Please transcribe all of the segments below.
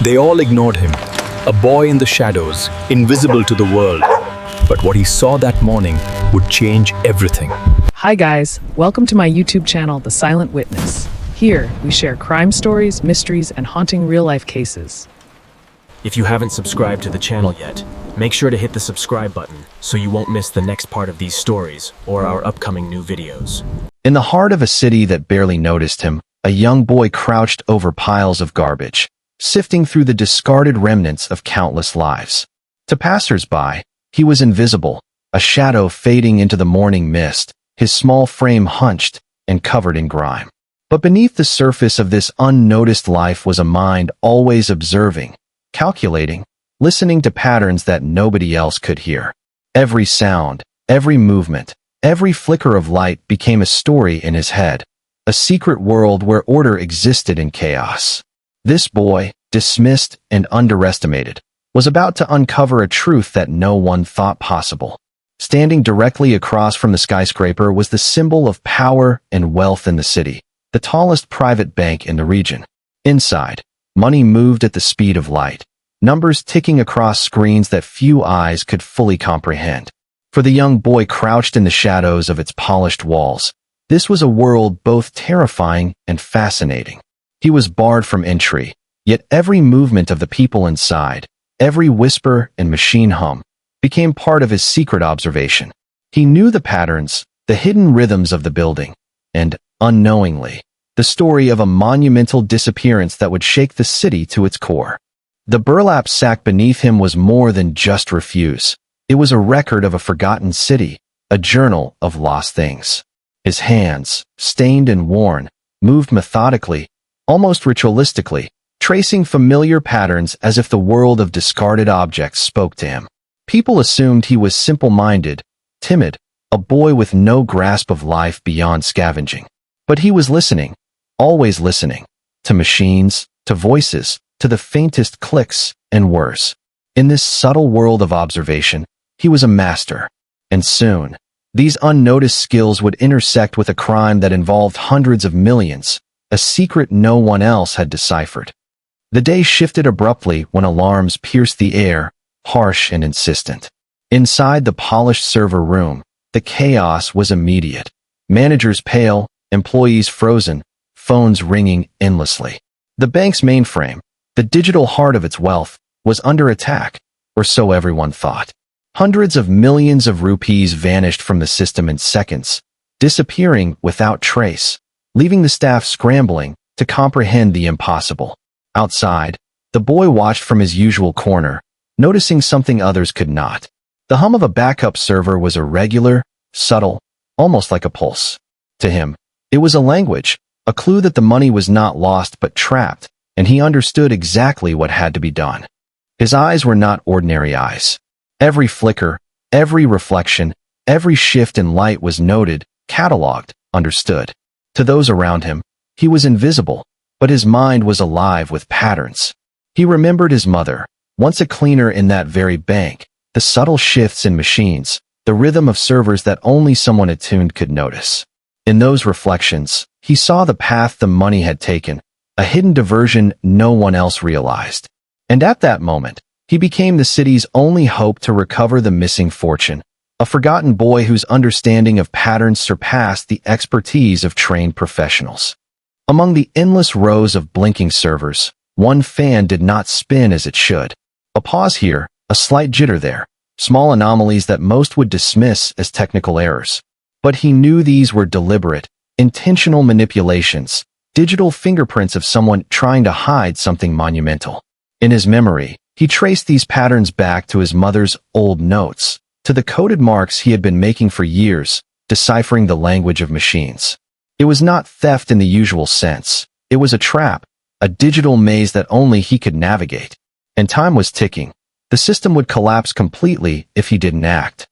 They all ignored him, a boy in the shadows, invisible to the world. But what he saw that morning would change everything. Hi guys, welcome to my YouTube channel, The Silent Witness. Here, we share crime stories, mysteries, and haunting real-life cases. If you haven't subscribed to the channel yet, make sure to hit the subscribe button so you won't miss the next part of these stories or our upcoming new videos. In the heart of a city that barely noticed him, a young boy crouched over piles of garbage, sifting through the discarded remnants of countless lives. To passers-by, he was invisible, a shadow fading into the morning mist, his small frame hunched and covered in grime. But beneath the surface of this unnoticed life was a mind always observing, calculating, listening to patterns that nobody else could hear. Every sound, every movement, every flicker of light became a story in his head, a secret world where order existed in chaos. This boy, dismissed and underestimated, was about to uncover a truth that no one thought possible. Standing directly across from the skyscraper was the symbol of power and wealth in the city, the tallest private bank in the region. Inside, money moved at the speed of light, numbers ticking across screens that few eyes could fully comprehend. For the young boy crouched in the shadows of its polished walls, this was a world both terrifying and fascinating. He was barred from entry, yet every movement of the people inside, every whisper and machine hum, became part of his secret observation. He knew the patterns, the hidden rhythms of the building, and, unknowingly, the story of a monumental disappearance that would shake the city to its core. The burlap sack beneath him was more than just refuse. It was a record of a forgotten city, a journal of lost things. His hands, stained and worn, moved methodically, almost ritualistically, tracing familiar patterns as if the world of discarded objects spoke to him. People assumed he was simple-minded, timid, a boy with no grasp of life beyond scavenging. But he was listening, always listening, to machines, to voices, to the faintest clicks, and worse. In this subtle world of observation, he was a master. And soon, these unnoticed skills would intersect with a crime that involved hundreds of millions, a secret no one else had deciphered. The day shifted abruptly when alarms pierced the air, harsh and insistent. Inside the polished server room, the chaos was immediate. Managers pale, employees frozen, phones ringing endlessly. The bank's mainframe, the digital heart of its wealth, was under attack, or so everyone thought. Hundreds of millions of rupees vanished from the system in seconds, disappearing without trace, leaving the staff scrambling to comprehend the impossible. Outside, the boy watched from his usual corner, noticing something others could not. The hum of a backup server was irregular, subtle, almost like a pulse. To him, it was a language, a clue that the money was not lost but trapped, and he understood exactly what had to be done. His eyes were not ordinary eyes. Every flicker, every reflection, every shift in light was noted, cataloged, understood. To those around him, he was invisible, but his mind was alive with patterns. He remembered his mother, once a cleaner in that very bank, the subtle shifts in machines, the rhythm of servers that only someone attuned could notice. In those reflections, he saw the path the money had taken, a hidden diversion no one else realized. And at that moment, he became the city's only hope to recover the missing fortune, a forgotten boy whose understanding of patterns surpassed the expertise of trained professionals. Among the endless rows of blinking servers, one fan did not spin as it should. A pause here, a slight jitter there, small anomalies that most would dismiss as technical errors. But he knew these were deliberate, intentional manipulations, digital fingerprints of someone trying to hide something monumental. In his memory, he traced these patterns back to his mother's old notes, to the coded marks he had been making for years, deciphering the language of machines. It was not theft in the usual sense. It was a trap, a digital maze that only he could navigate. And time was ticking. The system would collapse completely if he didn't act.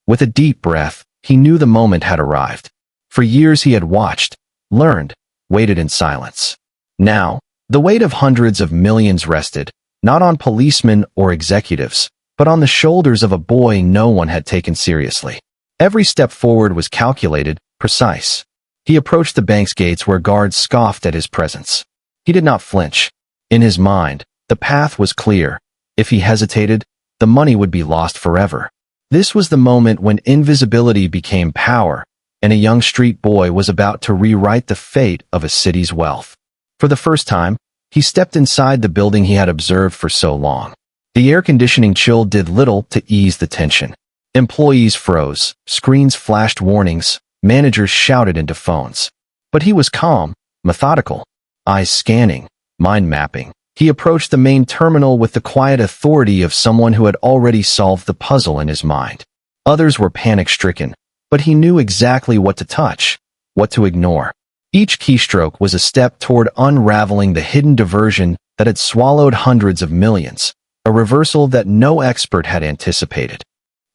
With a deep breath, he knew the moment had arrived. For years he had watched, learned, waited in silence. Now, the weight of hundreds of millions rested, not on policemen or executives, but on the shoulders of a boy no one had taken seriously. Every step forward was calculated, precise. He approached the bank's gates where guards scoffed at his presence. He did not flinch. In his mind, The path was clear. If he hesitated, the money would be lost forever. This was the moment when invisibility became power, and a young street boy was about to rewrite the fate of a city's wealth. For the first time, he stepped inside the building he had observed for so long. The air conditioning chill did little to ease the tension. Employees froze, screens flashed warnings, managers shouted into phones. But he was calm, methodical, eyes scanning, mind mapping. He approached the main terminal with the quiet authority of someone who had already solved the puzzle in his mind. Others were panic-stricken, but he knew exactly what to touch, what to ignore. Each keystroke was a step toward unraveling the hidden diversion that had swallowed hundreds of millions, a reversal that no expert had anticipated.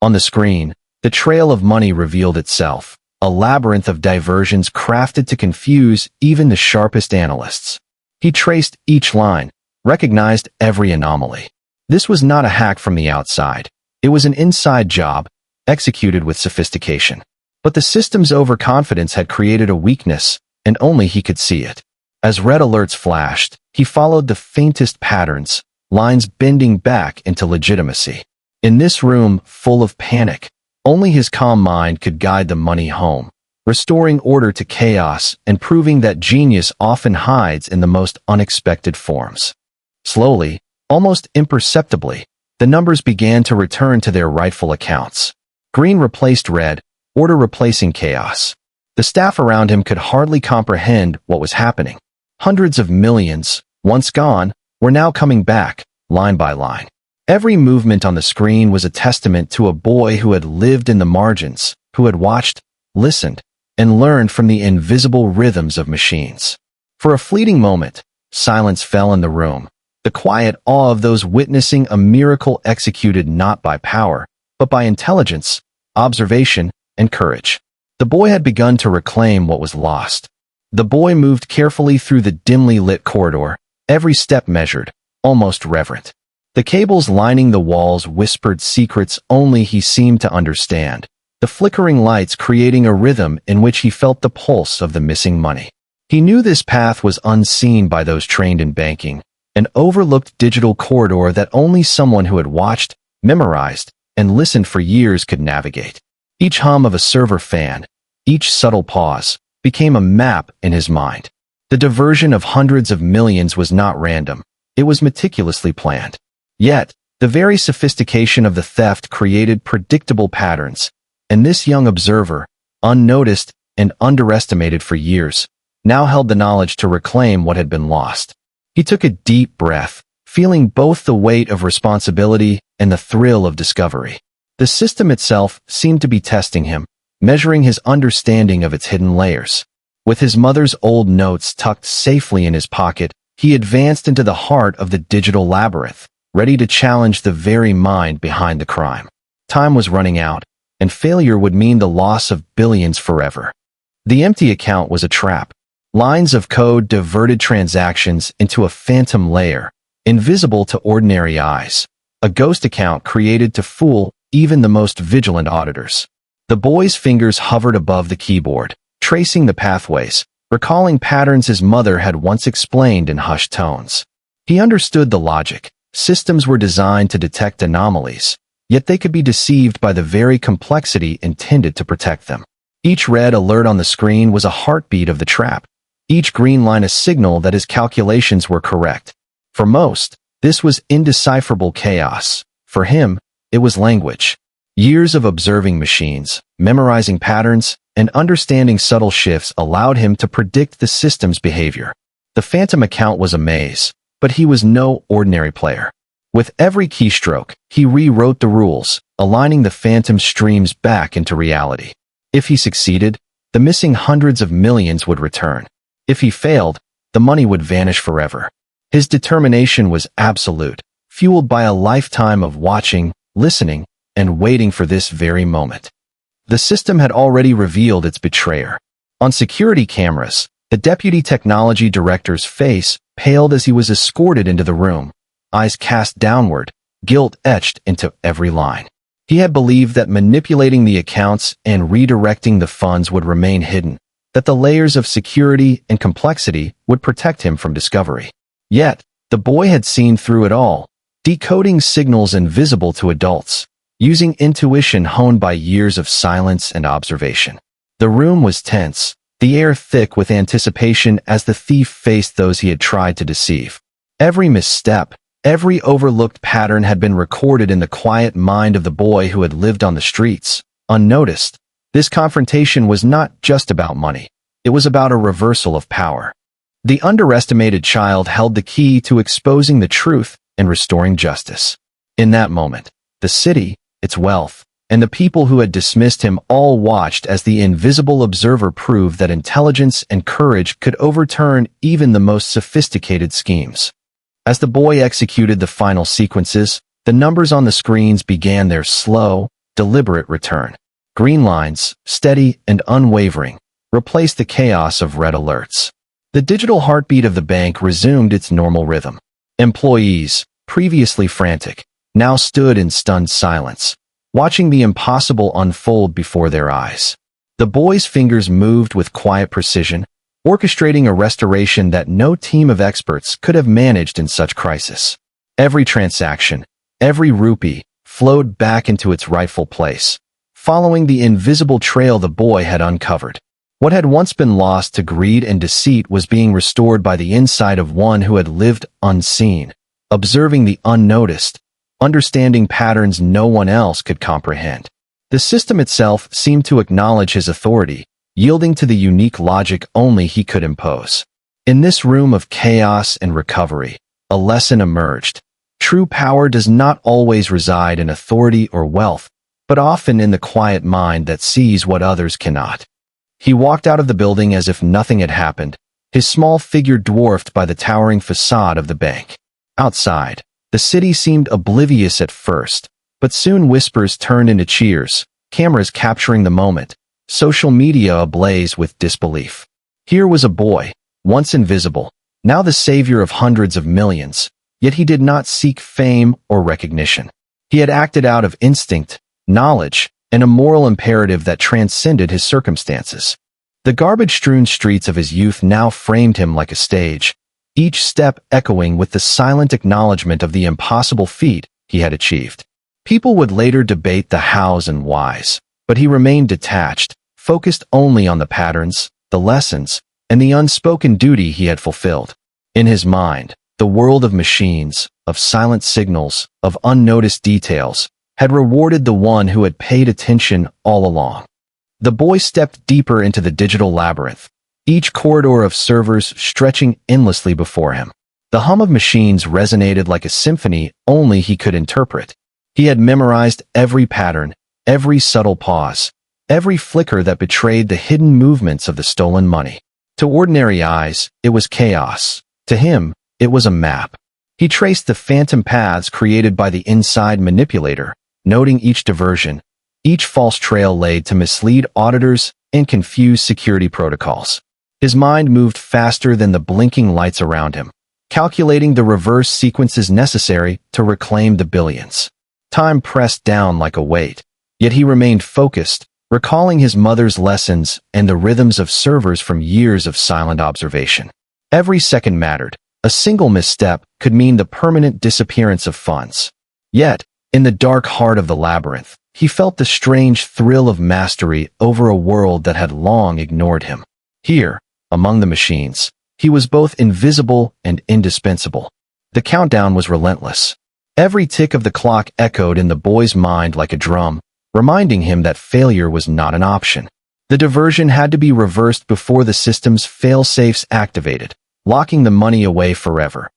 On the screen, the trail of money revealed itself, a labyrinth of diversions crafted to confuse even the sharpest analysts. He traced each line, recognized every anomaly. This was not a hack from the outside. It was an inside job, executed with sophistication. But the system's overconfidence had created a weakness, and only he could see it. As red alerts flashed, he followed the faintest patterns, lines bending back into legitimacy. In this room, full of panic, only his calm mind could guide the money home, restoring order to chaos and proving that genius often hides in the most unexpected forms. Slowly, almost imperceptibly, the numbers began to return to their rightful accounts. Green replaced red, order replacing chaos. The staff around him could hardly comprehend what was happening. Hundreds of millions, once gone, were now coming back, line by line. Every movement on the screen was a testament to a boy who had lived in the margins, who had watched, listened, and learned from the invisible rhythms of machines. For a fleeting moment, silence fell in the room, the quiet awe of those witnessing a miracle executed not by power, but by intelligence, observation, and courage. The boy had begun to reclaim what was lost. The boy moved carefully through the dimly lit corridor, every step measured, almost reverent. The cables lining the walls whispered secrets only he seemed to understand, the flickering lights creating a rhythm in which he felt the pulse of the missing money. He knew this path was unseen by those trained in banking, an overlooked digital corridor that only someone who had watched, memorized, and listened for years could navigate. Each hum of a server fan, each subtle pause, became a map in his mind. The diversion of hundreds of millions was not random. It was meticulously planned. Yet, the very sophistication of the theft created predictable patterns, and this young observer, unnoticed and underestimated for years, now held the knowledge to reclaim what had been lost. He took a deep breath, feeling both the weight of responsibility and the thrill of discovery. The system itself seemed to be testing him, measuring his understanding of its hidden layers. With his mother's old notes tucked safely in his pocket, he advanced into the heart of the digital labyrinth, ready to challenge the very mind behind the crime. Time was running out, and failure would mean the loss of billions forever. The empty account was a trap. Lines of code diverted transactions into a phantom layer, invisible to ordinary eyes. A ghost account created to fool even the most vigilant auditors. The boy's fingers hovered above the keyboard, tracing the pathways, recalling patterns his mother had once explained in hushed tones. He understood the logic. Systems were designed to detect anomalies, yet they could be deceived by the very complexity intended to protect them. Each red alert on the screen was a heartbeat of the trap, each green line a signal that his calculations were correct. For most, this was indecipherable chaos. For him, it was language. Years of observing machines, memorizing patterns, and understanding subtle shifts allowed him to predict the system's behavior. The phantom account was a maze, but he was no ordinary player. With every keystroke, he rewrote the rules, aligning the phantom streams back into reality. If he succeeded, the missing hundreds of millions would return. If he failed, the money would vanish forever. His determination was absolute, fueled by a lifetime of watching, listening, and waiting for this very moment. The system had already revealed its betrayer. On security cameras, the deputy technology director's face paled as he was escorted into the room, eyes cast downward, guilt etched into every line. He had believed that manipulating the accounts and redirecting the funds would remain hidden, that the layers of security and complexity would protect him from discovery. Yet, The boy had seen through it all, decoding signals invisible to adults, using intuition honed by years of silence and observation. The room was tense, the air thick with anticipation as the thief faced those he had tried to deceive. Every misstep, every overlooked pattern had been recorded in the quiet mind of the boy who had lived on the streets, unnoticed. This confrontation was not just about money. It was about a reversal of power. The underestimated child held the key to exposing the truth and restoring justice. In that moment, the city, its wealth, and the people who had dismissed him all watched as the invisible observer proved that intelligence and courage could overturn even the most sophisticated schemes. As the boy executed the final sequences, the numbers on the screens began their slow, deliberate return. Green lines, steady and unwavering, replaced the chaos of red alerts. The digital heartbeat of the bank resumed its normal rhythm. Employees, previously frantic, now stood in stunned silence, watching the impossible unfold before their eyes. The boy's fingers moved with quiet precision, orchestrating a restoration that no team of experts could have managed in such crisis. Every transaction, every rupee, flowed back into its rightful place, following the invisible trail the boy had uncovered. What had once been lost to greed and deceit was being restored by the insight of one who had lived unseen, observing the unnoticed, understanding patterns no one else could comprehend. The system itself seemed to acknowledge his authority, yielding to the unique logic only he could impose. In this room of chaos and recovery, a lesson emerged. True power does not always reside in authority or wealth, but often in the quiet mind that sees what others cannot. He walked out of the building as if nothing had happened, his small figure dwarfed by the towering facade of the bank. Outside, the city seemed oblivious at first, but soon whispers turned into cheers, cameras capturing the moment, social media ablaze with disbelief. Here was a boy, once invisible, now the savior of hundreds of millions, yet he did not seek fame or recognition. He had acted out of instinct, knowledge, and a moral imperative that transcended his circumstances. The garbage-strewn streets of his youth now framed him like a stage, each step echoing with the silent acknowledgement of the impossible feat he had achieved. People would later debate the hows and whys, but he remained detached, focused only on the patterns, the lessons, and the unspoken duty he had fulfilled. In his mind, the world of machines, of silent signals, of unnoticed details, had rewarded the one who had paid attention all along. The boy stepped deeper into the digital labyrinth, each corridor of servers stretching endlessly before him. The hum of machines resonated like a symphony only he could interpret. He had memorized every pattern, every subtle pause, every flicker that betrayed the hidden movements of the stolen money. To ordinary eyes, it was chaos. To him, it was a map. He traced the phantom paths created by the inside manipulator, noting each diversion, each false trail laid to mislead auditors and confuse security protocols. His mind moved faster than the blinking lights around him, calculating the reverse sequences necessary to reclaim the billions. Time pressed down like a weight, yet he remained focused, recalling his mother's lessons and the rhythms of servers from years of silent observation. Every second mattered. A single misstep could mean the permanent disappearance of funds. Yet, in the dark heart of the labyrinth, he felt the strange thrill of mastery over a world that had long ignored him. Here, among the machines, he was both invisible and indispensable. The countdown was relentless. Every tick of the clock echoed in the boy's mind like a drum, reminding him that failure was not an option. The diversion had to be reversed before the system's fail-safes activated, locking the money away forever.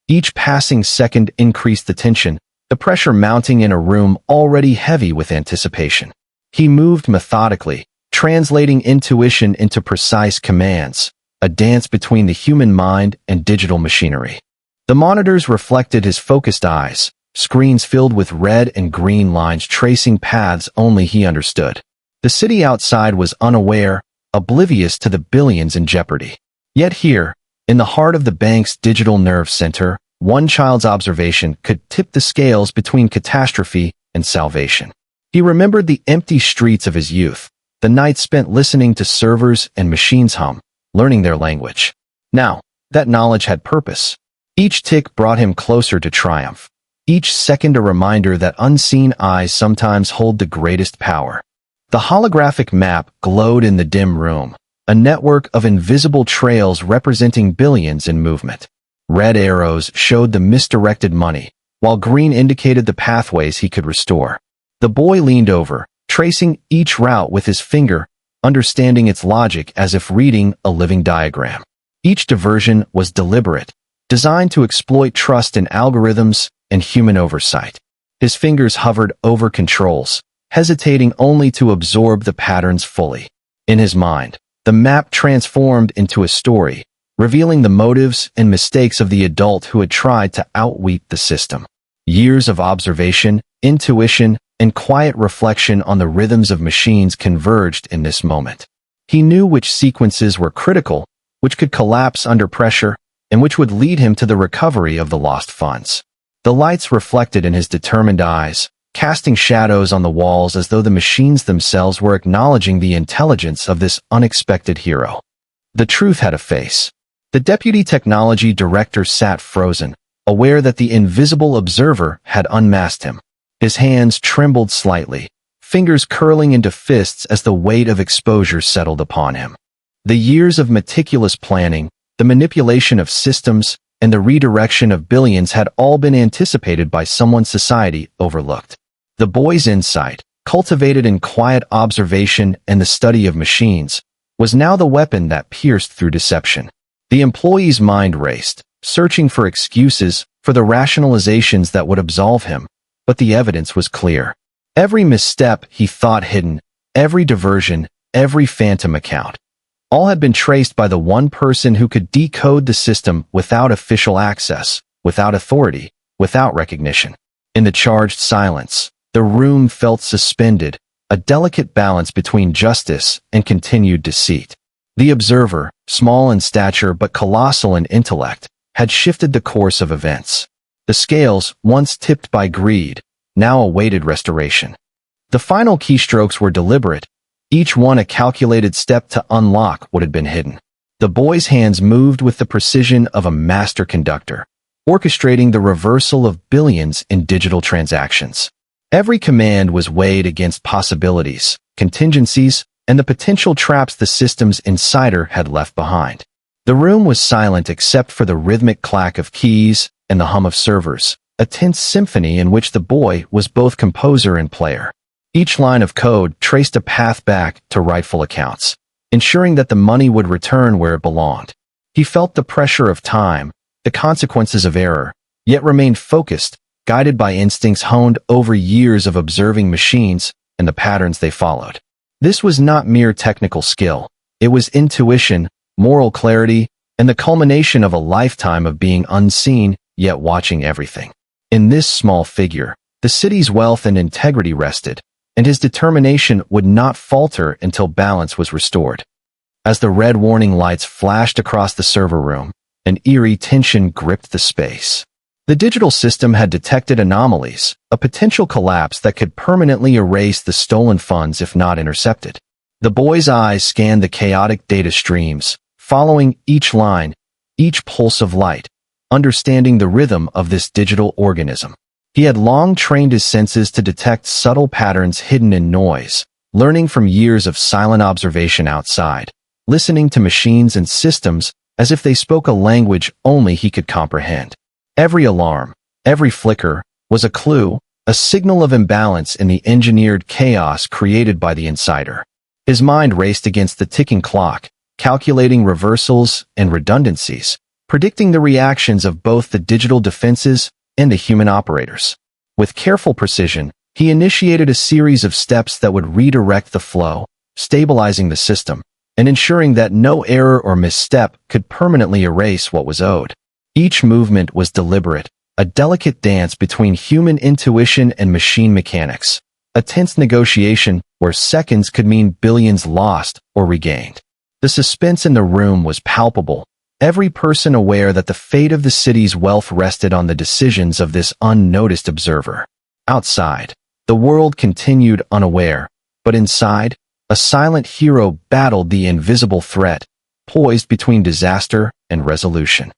Each passing second increased the tension, the pressure mounting in a room already heavy with anticipation. He moved methodically, translating intuition into precise commands, a dance between the human mind and digital machinery. The monitors reflected his focused eyes, screens filled with red and green lines tracing paths only he understood. The city outside was unaware, oblivious to the billions in jeopardy. Yet here, in the heart of the bank's digital nerve center, one child's observation could tip the scales between catastrophe and salvation. He remembered the empty streets of his youth, the nights spent listening to servers and machines hum, learning their language. Now, that knowledge had purpose. Each tick brought him closer to triumph. Each second a reminder that unseen eyes sometimes hold the greatest power. The holographic map glowed in the dim room, a network of invisible trails representing billions in movement. Red arrows showed the misdirected money, while green indicated the pathways he could restore. The boy leaned over, tracing each route with his finger, understanding its logic as if reading a living diagram. Each diversion was deliberate, designed to exploit trust in algorithms and human oversight. His fingers hovered over controls, hesitating only to absorb the patterns fully. In his mind, the map transformed into a story, revealing the motives and mistakes of the adult who had tried to outwit the system. Years of observation, intuition, and quiet reflection on the rhythms of machines converged in this moment. He knew which sequences were critical, which could collapse under pressure, and which would lead him to the recovery of the lost funds. The lights reflected in his determined eyes, casting shadows on the walls as though the machines themselves were acknowledging the intelligence of this unexpected hero. The truth had a face. The deputy technology director sat frozen, aware that the invisible observer had unmasked him. His hands trembled slightly, fingers curling into fists as the weight of exposure settled upon him. The years of meticulous planning, the manipulation of systems, and the redirection of billions had all been anticipated by someone society overlooked. The boy's insight, cultivated in quiet observation and the study of machines, was now the weapon that pierced through deception. The employee's mind raced, searching for excuses, for the rationalizations that would absolve him, but the evidence was clear. Every misstep he thought hidden, every diversion, every phantom account, all had been traced by the one person who could decode the system without official access, without authority, without recognition. In the charged silence, the room felt suspended, a delicate balance between justice and continued deceit. The observer, small in stature but colossal in intellect, had shifted the course of events. The scales, once tipped by greed, now awaited restoration. The final keystrokes were deliberate, each one a calculated step to unlock what had been hidden. The boy's hands moved with the precision of a master conductor, orchestrating the reversal of billions in digital transactions. Every command was weighed against possibilities, contingencies, and the potential traps the system's insider had left behind. The room was silent except for the rhythmic clack of keys and the hum of servers, a tense symphony in which the boy was both composer and player. Each line of code traced a path back to rightful accounts, ensuring that the money would return where it belonged. He felt the pressure of time, the consequences of error, yet remained focused, guided by instincts honed over years of observing machines and the patterns they followed. This was not mere technical skill. It was intuition, moral clarity, and the culmination of a lifetime of being unseen yet watching everything. In this small figure, the city's wealth and integrity rested, and his determination would not falter until balance was restored. As the red warning lights flashed across the server room, an eerie tension gripped the space. The digital system had detected anomalies, a potential collapse that could permanently erase the stolen funds if not intercepted. The boy's eyes scanned the chaotic data streams, following each line, each pulse of light, understanding the rhythm of this digital organism. He had long trained his senses to detect subtle patterns hidden in noise, learning from years of silent observation outside, listening to machines and systems as if they spoke a language only he could comprehend. Every alarm, every flicker, was a clue, a signal of imbalance in the engineered chaos created by the insider. His mind raced against the ticking clock, calculating reversals and redundancies, predicting the reactions of both the digital defenses and the human operators. With careful precision, he initiated a series of steps that would redirect the flow, stabilizing the system, and ensuring that no error or misstep could permanently erase what was owed. Each movement was deliberate, a delicate dance between human intuition and machine mechanics, a tense negotiation where seconds could mean billions lost or regained. The suspense in the room was palpable, every person aware that the fate of the city's wealth rested on the decisions of this unnoticed observer. Outside, the world continued unaware, but inside, a silent hero battled the invisible threat, poised between disaster and resolution.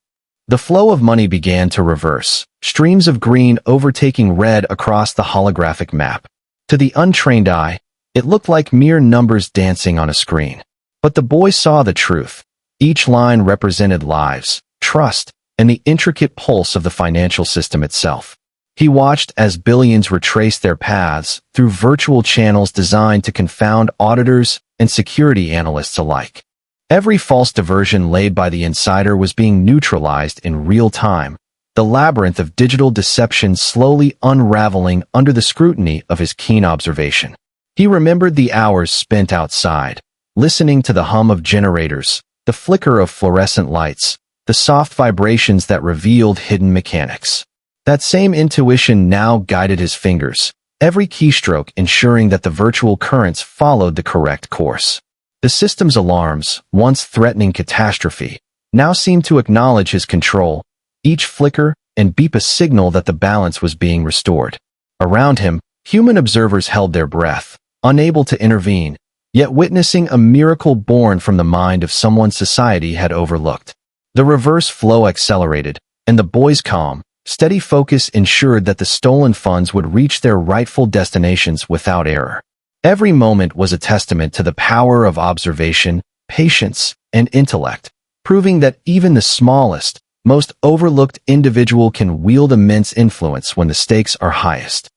The flow of money began to reverse, streams of green overtaking red across the holographic map. To the untrained eye, it looked like mere numbers dancing on a screen. But the boy saw the truth. Each line represented lives, trust, and the intricate pulse of the financial system itself. He watched as billions retraced their paths through virtual channels designed to confound auditors and security analysts alike. Every false diversion laid by the insider was being neutralized in real time, the labyrinth of digital deception slowly unraveling under the scrutiny of his keen observation. He remembered the hours spent outside, listening to the hum of generators, the flicker of fluorescent lights, the soft vibrations that revealed hidden mechanics. That same intuition now guided his fingers, every keystroke ensuring that the virtual currents followed the correct course. The system's alarms, once threatening catastrophe, now seemed to acknowledge his control, each flicker and beep a signal that the balance was being restored. Around him, human observers held their breath, unable to intervene, yet witnessing a miracle born from the mind of someone society had overlooked. The reverse flow accelerated, and the boy's calm, steady focus ensured that the stolen funds would reach their rightful destinations without error. Every moment was a testament to the power of observation, patience, and intellect, proving that even the smallest, most overlooked individual can wield immense influence when the stakes are highest.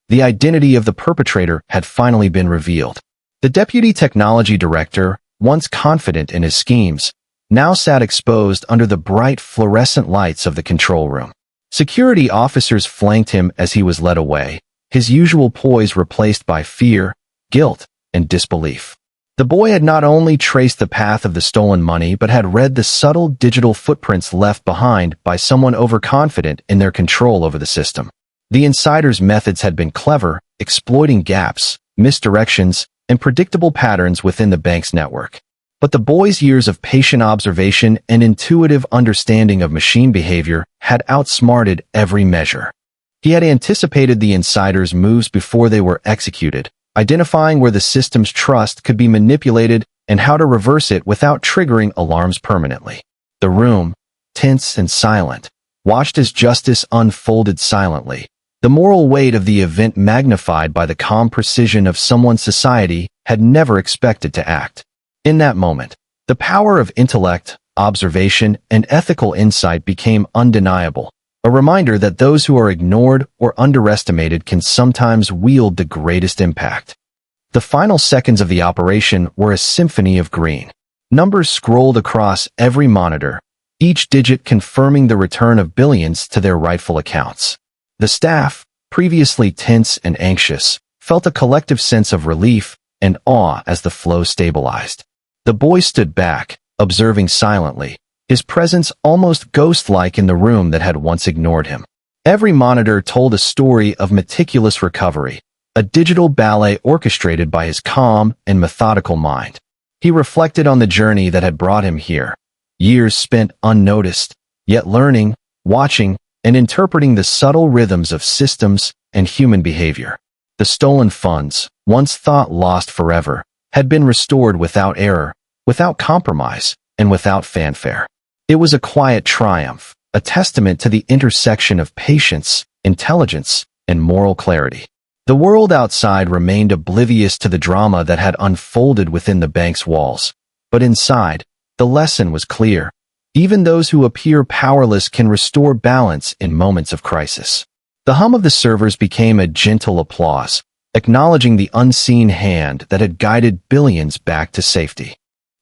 The identity of the perpetrator had finally been revealed. The deputy technology director, once confident in his schemes, now sat exposed under the bright fluorescent lights of the control room. Security officers flanked him as he was led away, his usual poise replaced by fear, guilt, and disbelief. The boy had not only traced the path of the stolen money but had read the subtle digital footprints left behind by someone overconfident in their control over the system. The insider's methods had been clever, exploiting gaps, misdirections, and predictable patterns within the bank's network. But the boy's years of patient observation and intuitive understanding of machine behavior had outsmarted every measure. He had anticipated the insider's moves before they were executed, identifying where the system's trust could be manipulated and how to reverse it without triggering alarms permanently. The room, tense and silent, watched as justice unfolded silently, the moral weight of the event magnified by the calm precision of someone society had never expected to act. In that moment, the power of intellect, observation, and ethical insight became undeniable, a reminder that those who are ignored or underestimated can sometimes wield the greatest impact. The final seconds of the operation were a symphony of green. Numbers scrolled across every monitor, each digit confirming the return of billions to their rightful accounts. The staff, previously tense and anxious, felt a collective sense of relief and awe as the flow stabilized. The boy stood back, observing silently, his presence almost ghost-like in the room that had once ignored him. Every monitor told a story of meticulous recovery, a digital ballet orchestrated by his calm and methodical mind. He reflected on the journey that had brought him here, years spent unnoticed, yet learning, watching, and interpreting the subtle rhythms of systems and human behavior. The stolen funds, once thought lost forever, had been restored without error, without compromise, and without fanfare. It was a quiet triumph, a testament to the intersection of patience, intelligence, and moral clarity. The world outside remained oblivious to the drama that had unfolded within the bank's walls. But inside, the lesson was clear. Even those who appear powerless can restore balance in moments of crisis. The hum of the servers became a gentle applause, acknowledging the unseen hand that had guided billions back to safety.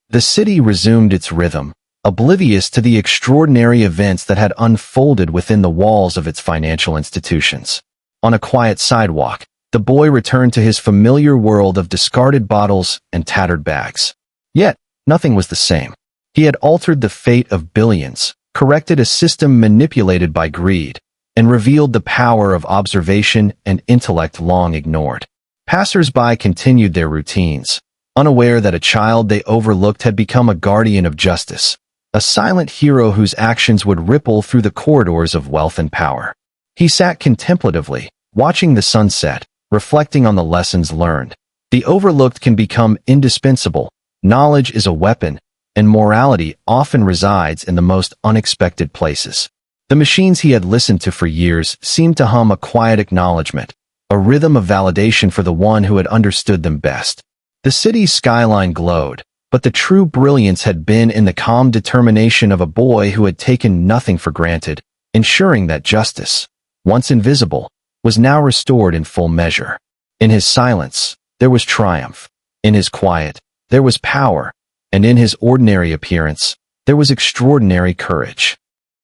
The city resumed its rhythm, oblivious to the extraordinary events that had unfolded within the walls of its financial institutions. On a quiet sidewalk, the boy returned to his familiar world of discarded bottles and tattered bags. Yet, nothing was the same. He had altered the fate of billions, corrected a system manipulated by greed, and revealed the power of observation and intellect long ignored. Passers-by continued their routines, unaware that a child they overlooked had become a guardian of justice, a silent hero whose actions would ripple through the corridors of wealth and power. He sat contemplatively, watching the sunset, reflecting on the lessons learned. The overlooked can become indispensable, knowledge is a weapon, and morality often resides in the most unexpected places. The machines he had listened to for years seemed to hum a quiet acknowledgement, a rhythm of validation for the one who had understood them best. The city's skyline glowed, but the true brilliance had been in the calm determination of a boy who had taken nothing for granted, ensuring that justice, once invisible, was now restored in full measure. In his silence, there was triumph. In his quiet, there was power. And in his ordinary appearance, there was extraordinary courage.